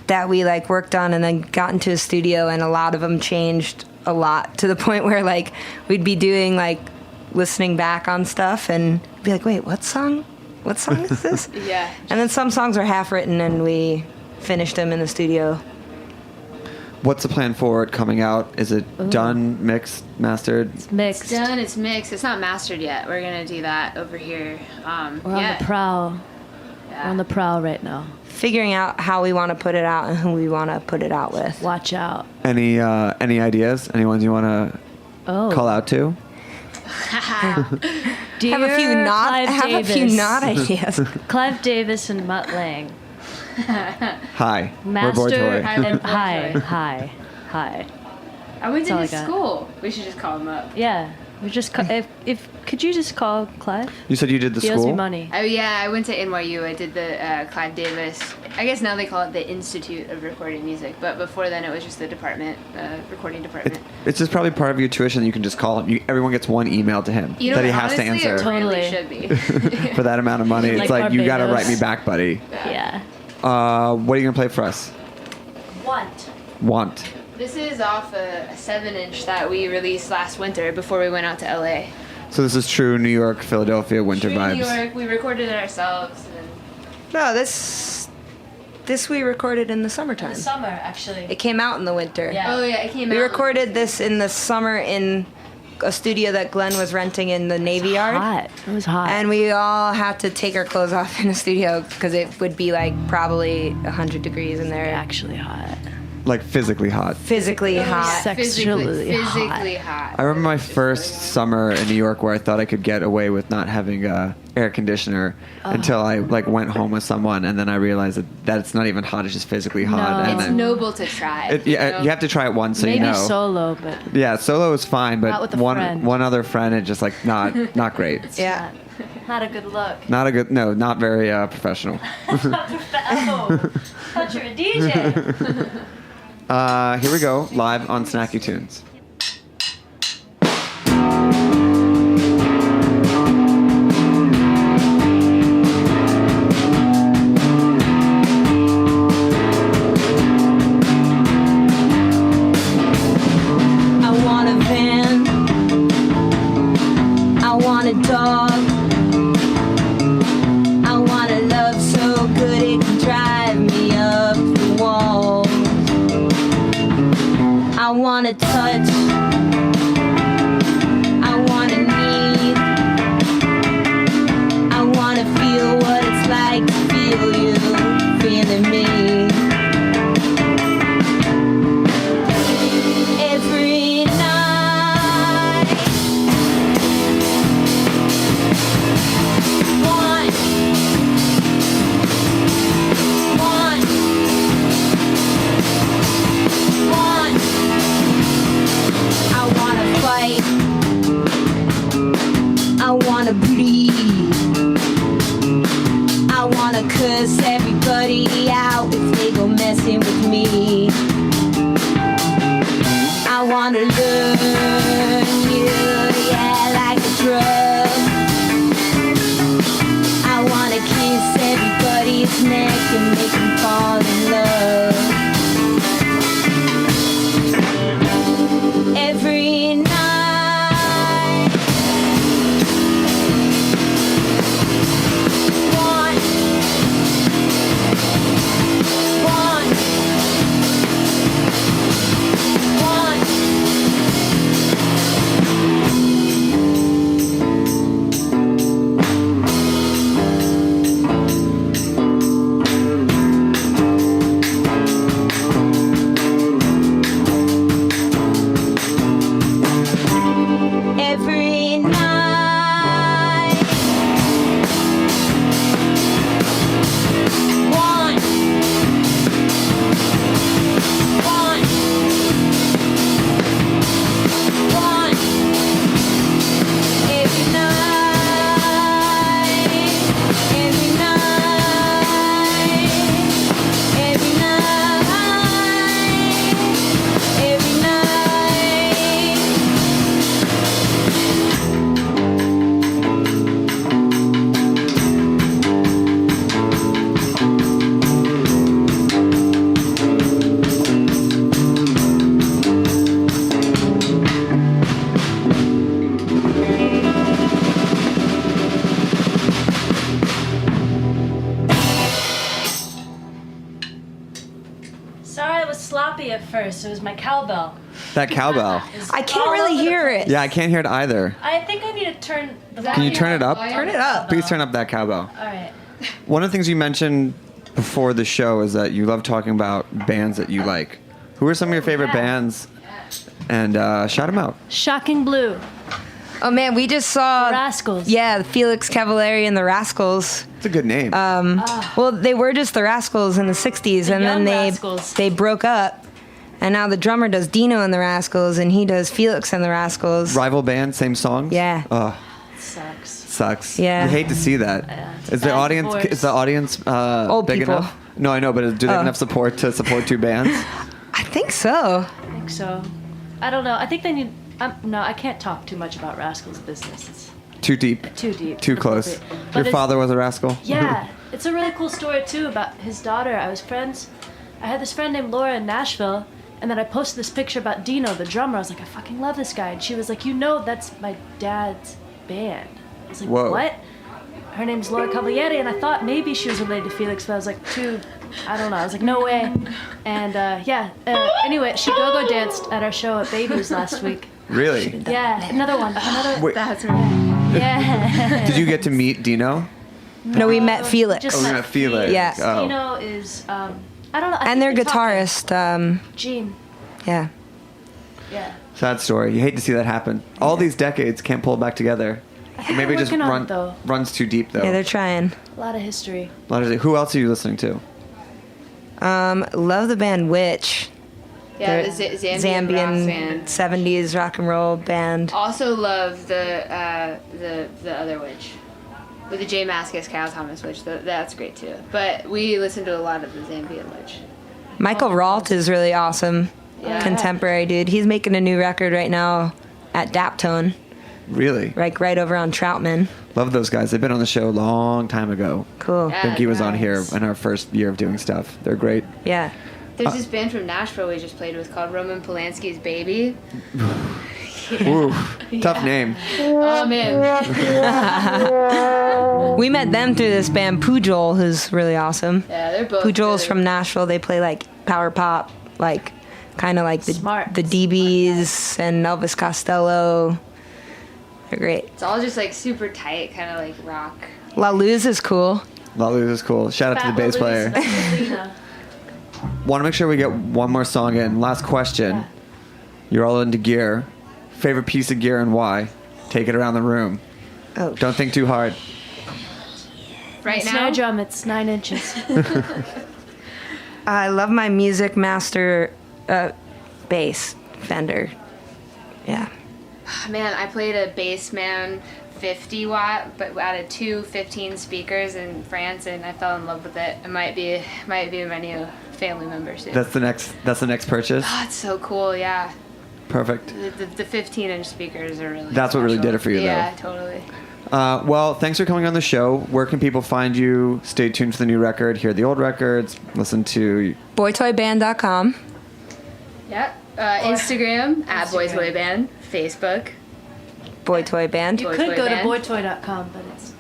that we like worked on and then got into a studio, and a lot of them changed a lot to the point where like we'd be doing like listening back on stuff and be like, wait, what song is this? Yeah. And then some songs are half written and we finished them in the studio. What's the plan for it coming out? Is it done, mixed, mastered? It's mixed. It's done. It's mixed. It's not mastered yet. We're gonna do that over here. We're on the prowl. Yeah. We're on the prowl right now. Figuring out how we want to put it out and who we want to put it out with. Watch out. Any ideas? Any ones you want to call out to? Dear Have a few not Clive ideas. Clive Davis and Mutt Lang. Hi. Master We're BOYTOY. and hi. I went That's to all I his got. school. We should just call him up. Yeah. We just if could you just call Clive? You said you did the He owes school? me money. Oh yeah, I went to NYU. I did the Clive Davis. I guess now they call it the Institute of Recording Music, but before then it was just the department, recording department. It's just probably part of your tuition. You can just call him. Everyone gets one email to him You know, that he has to honestly, answer It really Totally. should be. for that amount of money. It's Like like, you got to Barbados. write me back, buddy. Yeah. What are you going to play for us? Want. This is off a 7-inch that we released last winter before we went out to LA. So this is true New York, Philadelphia winter True vibes. New York. We recorded it ourselves. And No, this we recorded in the summertime. Summer, actually. It came out in the winter. Yeah. oh yeah, it came out. We recorded this in the summer in a studio that Glenn was renting in the Navy Yard. Hot. It was hot. And we all had to take our clothes off in the studio because it would be like probably 100 degrees in there. actually hot. Like physically hot. Physically hot. Sexually physically hot. I remember my first summer in New York where I thought I could get away with not having a air conditioner until I like went home with someone, and then I realized that it's not even hot; it's just physically hot. No. And It's then, noble to try. you have to try it once so Maybe you know. solo, but Yeah, solo is fine, but Not with a one friend. one other friend, it's just like not great. Yeah. not a good look. Not very professional. Oh, thought you were a DJ. Here we go, live on Snacky Tunes. I want a van. I want a dog. I want a love so good it can drive me up the wall. I want to touch. I want to need. I want to feel what it's like to feel you feeling me. me. I wanna learn you, yeah, like a drug. I wanna kiss everybody's neck and make them fall in love. Every night. Every night. One. Every night. Every night. Every night. Every night. Sorry, I was sloppy at first. It was my cowbell. That cowbell. I can't really hear it. Yeah, I can't hear it either. I think I need to turn the Can you turn it up? Turn it up. Please turn up that cowbell. All right. One of the things you mentioned before the show is that you love talking about bands that you like. Who are some of your favorite bands? And shout them out. Shocking Blue. Oh man, we just saw The Rascals. Yeah, Felix Cavallari and the Rascals. It's a good name. Well, they were just the Rascals in the '60s, and then they broke up, and now the drummer does Dino and the Rascals, and he does Felix and the Rascals. Rival band, same songs. Yeah. Sucks. Yeah. You hate to see that. Is the audience? divorce. Is the audience Old big people. enough? No, I know, but do they have enough support to support two bands? I think so. I think so. I don't know. I think they need. No, I can't talk too much about Rascals' business. It's Too deep. too deep. Too close. inappropriate. But Your it's- father was a rascal. Yeah, it's a really cool story too about his daughter. I had this friend named Laura in Nashville, and then I posted this picture about Dino, the drummer. I was like, I fucking love this guy. And she was like, that's my dad's band. I was like, Whoa. what? Her name's Laura Cavalieri, and I thought maybe she was related to Felix, but I was like, I don't know. I was like, no way. And anyway, she go-go danced at our show at Babies last week. Really? Yeah, another one. Wait, That's right. Yeah. did you get to meet Dino? No, we met Felix. Just Oh, we met met Felix. Yeah. Oh. Dino is, I don't know. I And their think they're talking. guitarist. Gene. Yeah. Yeah. Sad story. You hate to see that happen. All these decades can't pull it back together. think Maybe it they're just working on it, though. runs too deep, though. Yeah, they're trying. A lot of history. Who else are you listening to? Love the band Witch. Yeah, They're the Zambian rock band. 70s rock and roll band. Also love the other Witch. With the J. Mascis Cal Thomas Witch. That's great too. But we listen to a lot of the Zambian Witch. Michael Ralt is really awesome. Yeah. Contemporary dude. He's making a new record right now at Daptone. Really? Like right over on Troutman. Love those guys. They've been on the show a long time ago. Cool. I think he was on here in our first year of doing stuff. They're great. Yeah. There's this band from Nashville we just played with called Roman Polanski's Baby. Ooh, tough name. Oh man. We met them through this band Pujol, who's really awesome. Yeah, they're both Pujol's really- from Nashville. They play like power pop, like kind of like the DBs and Elvis Costello. They're great. It's all just like super tight, kind of like rock. La Luz is cool. La Luz is cool. Shout out to the bass player. Want to make sure we get one more song in. Last question. Yeah. You're all into gear. Favorite piece of gear and why? Take it around the room. Oh. Don't think too hard. Right now? Snare drum, it's 9 inches. I love my Music Master bass Fender. Yeah. Man, I played a Bassman 50 watt, but added two 15 speakers in France, and I fell in love with it. It might be my new family member soon. That's the next purchase. Oh, it's so cool. Yeah. Perfect. The 15-inch speakers are really. That's what really did it for you, though. Yeah, totally. Well, thanks for coming on the show. Where can people find you? Stay tuned for the new record, hear the old records, listen to BOYTOYBand.com. Yeah. Instagram at BOYTOYBand. Facebook. BOYTOYBand. You could go to boytoy.com, but it's...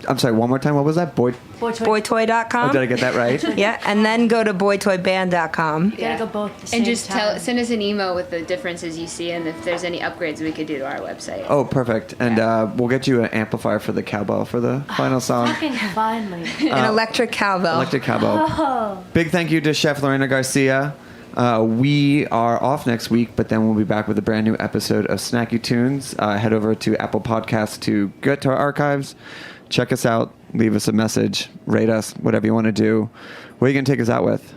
I'm sorry, one more time. What was that? BOYTOY.com. Oh, did I get that right? Yeah, and then go to BOYTOYBand.com. You gotta go both at the same And just time. send us an email with the differences you see and if there's any upgrades we could do to our website. Oh, perfect. And we'll get you an amplifier for the cowbell for the final song. Fucking finally. An electric cowbell. Electric cowbell. Oh. Big thank you to Chef Lorena Garcia. We are off next week, but then we'll be back with a brand new episode of Snacky Tunes. Head over to Apple Podcasts to get to our archives. Check us out. Leave us a message. Rate us. Whatever you want to do. What are you going to take us out with?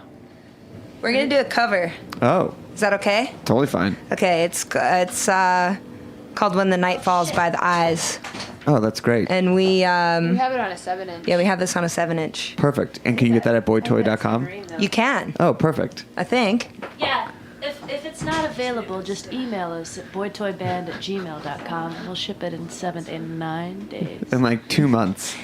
We're going to do a cover. Oh. Is that okay? Totally fine. Okay, it's called When the Night Falls by the Eyes. Oh, that's great. And we have it on a 7-inch. Yeah, we have this on a 7-inch. Perfect. And can you get that at boytoy.com? You can. Oh, perfect. I think. Yeah. If it's not available, just email us at boytoyband@gmail.com and we'll ship it in 7 to 9 days. In like 2 months.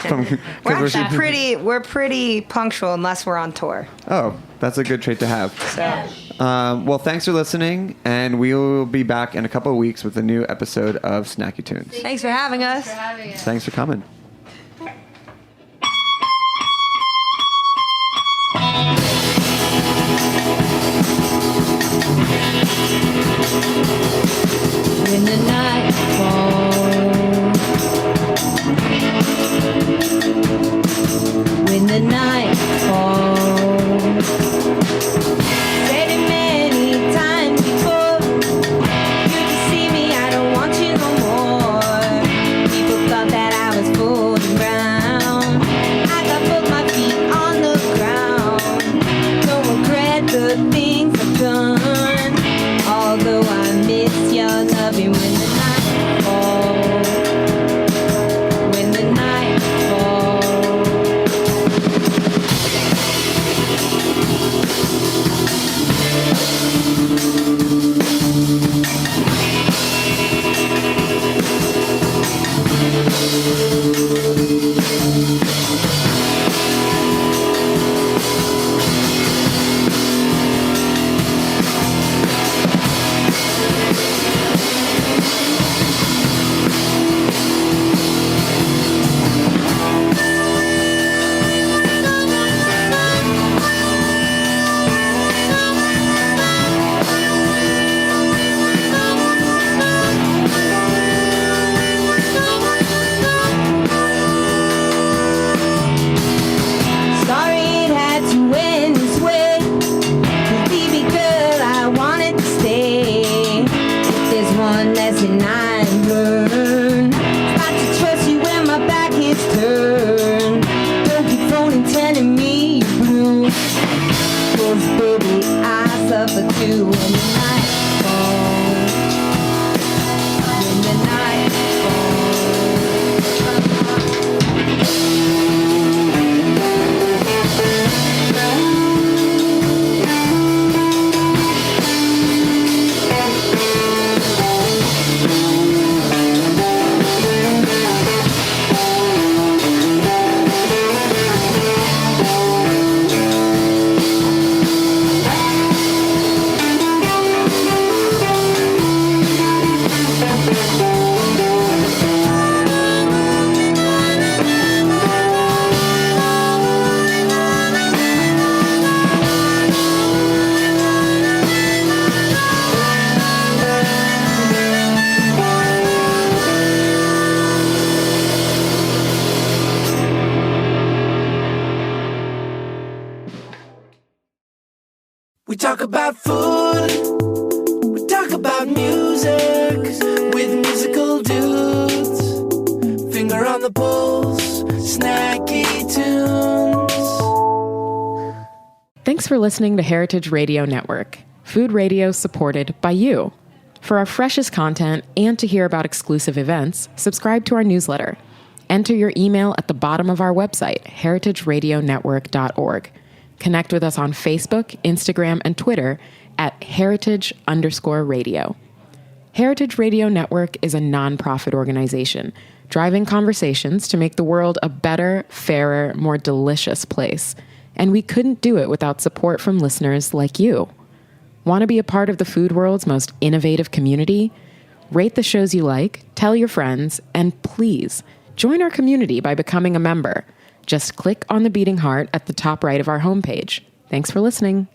We're actually pretty punctual unless we're on tour. Oh, that's a good trait to have. So. Well, thanks for listening, and we will be back in a couple of weeks with a new episode of Snacky Tunes. Thanks for having us. Thanks for coming. When the night falls, when the night falls, said it many times before, you can see me, I don't want you no more. People thought that I was fooling around. I got both my feet on the ground. Don't regret the things I've done, although I miss your loving when the night falls. When the night falls. Sorry it had to end this way. Believe me, girl, I wanted to stay. If there's one lesson I've learned, it's not to trust you when my back is turned. Don't keep phoning, telling me you're blue. 'Cause baby, I suffer too when the night falls. When the night We talk about food, we talk about music, with musical dudes, finger on the pulse, snacky tunes. Thanks for listening to Heritage Radio Network, food radio supported by you. For our freshest content and to hear about exclusive events, subscribe to our newsletter. Enter your email at the bottom of our website, heritageradionetwork.org. Connect with us on Facebook, Instagram, and Twitter at heritage_radio. Heritage Radio Network is a nonprofit organization driving conversations to make the world a better, fairer, more delicious place. And we couldn't do it without support from listeners like you. Want to be a part of the food world's most innovative community? Rate the shows you like, tell your friends, and please join our community by becoming a member. Just click on the beating heart at the top right of our homepage. Thanks for listening.